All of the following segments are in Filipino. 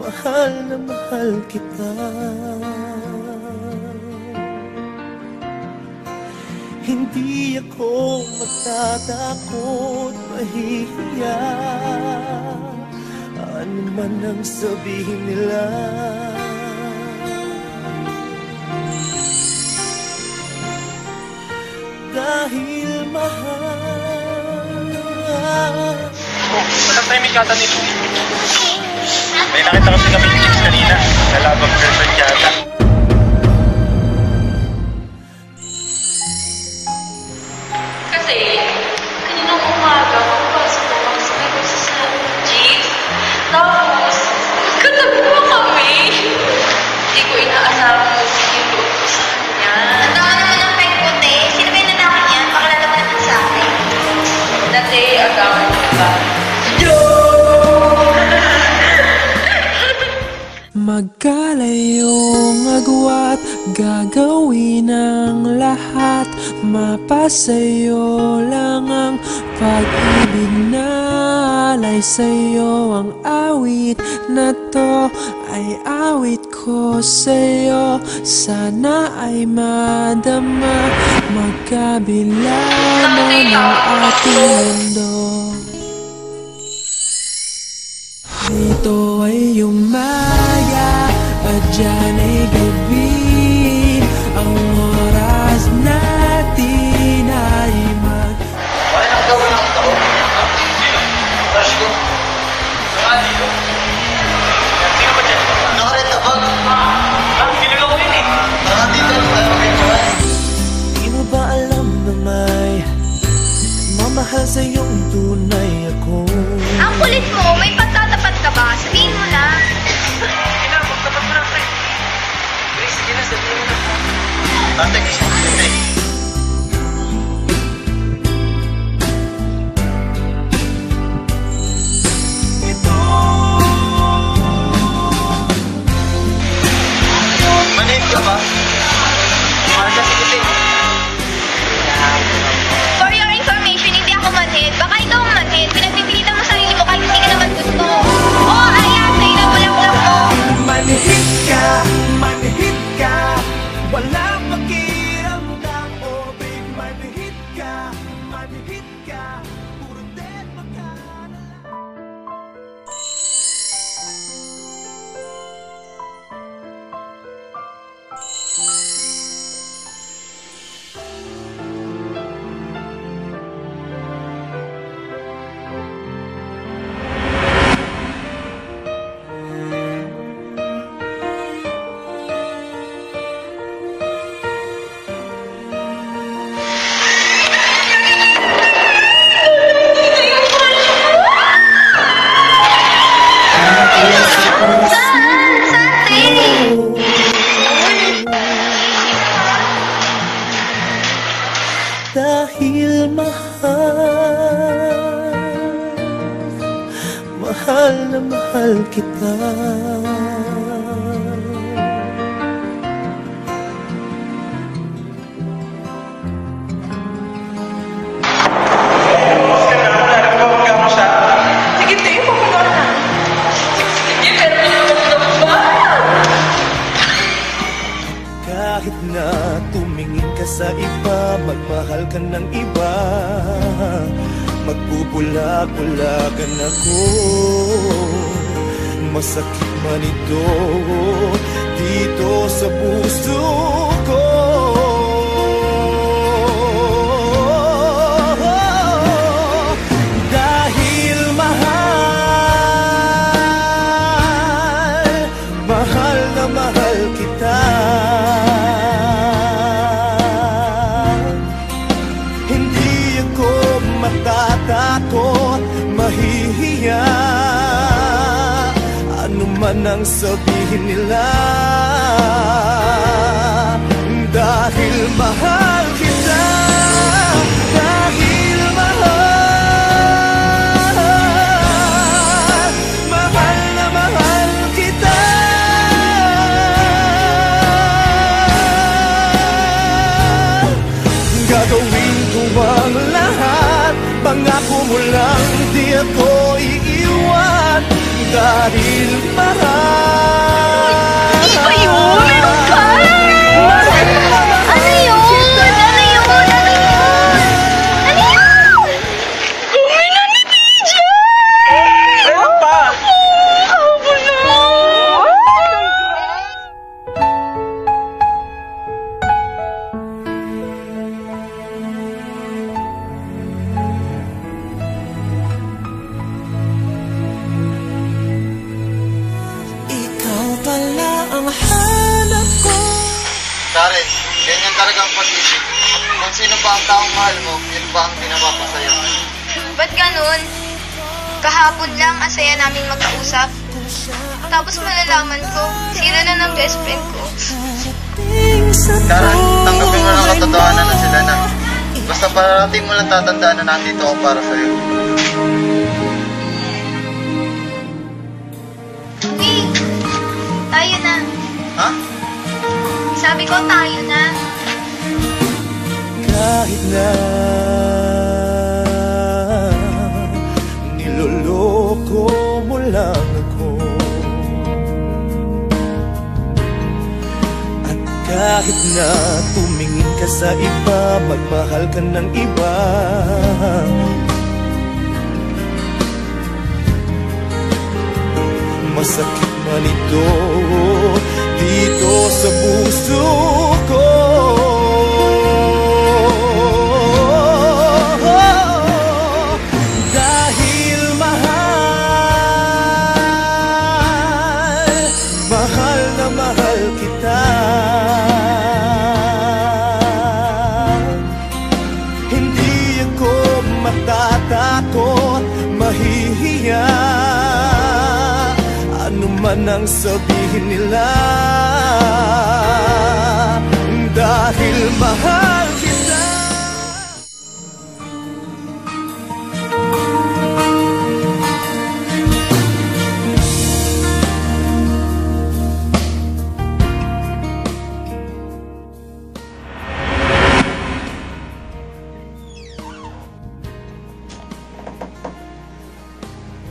mahal na mahal kita. Hindi ako matatakot, mahihiya, ano man ang sabihin nila. Dahil mahal. Matang tayo may kata nito. May nakita kasi kami yung chicks kanina. Nalabang person yata. Kasi, kaninang umaga, pagpasok ko sa jeep. Tapos, katabi mo kami. Hindi ko inaasahan mo yung loob ko sa kanya. Nandaan naman ang peg puti. Sino ba yung nanaki niyan? Pakilala mo naman sa akin. Dati, agawan ko ba? Magkalayong agwat, gagawin ang lahat. Mapasayo lang ang pag-ibig na alay sa'yo. Ang awit na to ay awit ko sa'yo. Sana ay madama, magkabila man ang ating mundo. Dito ay umaga at dyan ay gabi. Ang oras natin ay mag... Wala nang gawin ng tao. Rush ko. Dito. Sino ba dyan? Nakarenta ba? Pinulong ko yun eh. Dito tayo mag-enjoy. Di mo ba alam na may mamahal sa iyong tunay ako? Ang kulit mo, may pagtatapat ka ba? Sabihin mo na. Sige na, magtapat mo lang tayo. Grace, sige na, sabihin mo na. Ate, gusto mo hindi. Manhid ka ba? Mahal ka si Kuting. For your information, hindi ako manhid. Baka ikaw ang manhid. Pinagpipilitan mo sarili mo kahit hindi ka naman gusto. Oo, ayan, sa'yo na walang lang mo. Manhid ka, walang pakiramdam. Oh babe, manhid ka, puro dead magkaalala. Dahil mahal na mahal kita. Sige, tayo, papunod na. Sige, pero naman ba? Kahit na tumingin ka sa iba, magmahal ka ng iba, magpupula-pulagan ako. Masakit man ito dito sa puso ko. Dahil mahal na mahal kita. Hindi ako matatakot, mahihiya, ano man ang sabihin nila. Dahil mahal kita, dahil mahal na mahal kita. Gagawin ko ang lahat, pangako mo lang di ako iiwan. Dahil mahal Karen, ganyan talaga ang pag-ibig. Kung sino pa ang taong mahal mo, yun ba ang pinapapasaya? Ba't ganun? Kahapon lang, asaya naming magkausap. Tapos malalaman ko, sino na ng best friend ko. Karen, tanggapin mo lang katotohanan na sila na. Basta parating mo lang tatandaan na nandito ako para sa'yo. Hey, tayo na. Ha? Sabi ko, tayo na. Kahit na niloloko mo lang ako, at kahit na tumingin ka sa iba, magmahal ka ng iba, masakit man ito dito sa puso ko. Dahil mahal na mahal kita. Hindi ako matatakot, mahihiya ano man ang sabihin nila. Dahil mahal kita.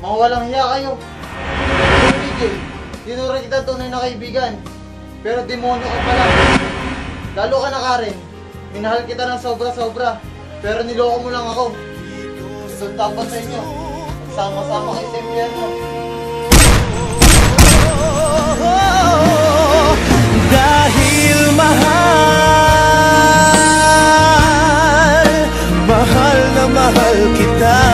Mga walang hiya kayo. Dinura kita tunay na kaibigan. Pero demonyo ka pala. Lalo ka na, Karen. Minahal kita ng sobra-sobra. Pero niloko mo lang ako. Gusto tapat sa inyo. Magsama-sama kay Sempiano. Dahil mahal na mahal kita.